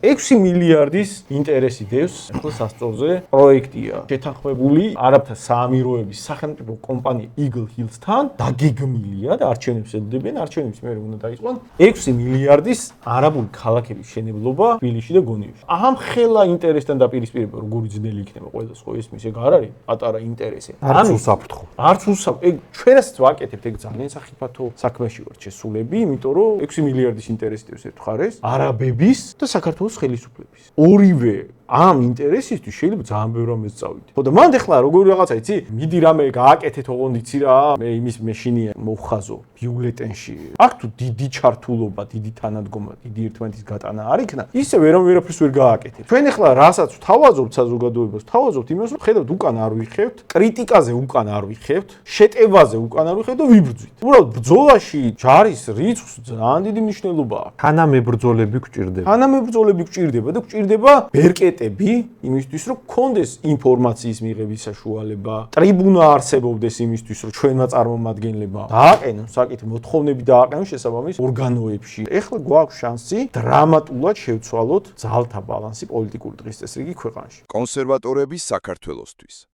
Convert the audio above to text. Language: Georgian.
6 მილიარდის ინტერესი დევს ახლა სასწორზე პროექტია შეთანხმებული არაბთა საამიროების სახელმწიფო კომპანია Eagle Hills-თან დაგეგმილია და არჩევნებს ელოდებიან არჩევნების მერე უნდა დაიწყონ 6 მილიარდის არაბული ქალაქების შენებლობა თბილისში და გონიევში. ამ ხელა ინტერესთან დაპირისპირება როგორი ძნელი იქნება ყველას ხო ეს მისე არ არის პატარა ინტერესი. არც უსაფრთხო. არც უსაფრთხო. ეგ ჩვენაც ვაკეთებთ ეგ ძალიან სახიფათო საქმეში ვართ შესულები, იმიტომ რომ 6 მილიარდის ინტერესი დევს ერთ მხარეს არაბების და საქართველოს ხელისუფლების. ორივე ამ ინტერესისთვის შეიძლება ძალიან ბევრი რამეს წავიდე. ხო და მანდ ახლა როგორი რაღაცა იცი? მიდი რამე გააკეთეთ ოღონდ იცი რა, მე იმის მეშინია მოვხაზო ბიულეტენში. აქ თუ დიდი ჩართულობა, დიდი თანადგომა, დიდი ერთმანეთის გატანა არ იქნა, ისე ვერაფერს ვერ გააკეთებ. ჩვენ ახლა რასაც ვთავაზობთ საზოგადოებას, ვთავაზობთ იმას, რომ ხედავთ უკან არ ვიხევთ, კრიტიკაზე უკან არ ვიხევთ, შეტევაზე უკან არ ვიხევთ და ვიბრძვით. უბრალოდ ბრძოლაში ჯარის რიცხვს ძალიან დიდი მნიშვნელობა აქვს. თანამებრძოლები გვჭირდება. თანამებრძოლები გვჭირდება და გვჭირდება ბერკეტები იმისთვის, რომ გქონდეს ინფორმაციის მიღების საშუალება, ტრიბუნა არსებობდეს იმისთვის, რომ ჩვენმა წარმომადგენლებმა დააყენონ საკითხი, მოთხოვნები დააყენონ შესაბამის ორგანოებში. ეხლა გვაქვს შანსი დრამატულად შევცვალოთ ძალთა ბალანსი პოლიტიკური დღის წესრიგი ქვეყანაში. კონსერვატორების საქართველოსთვის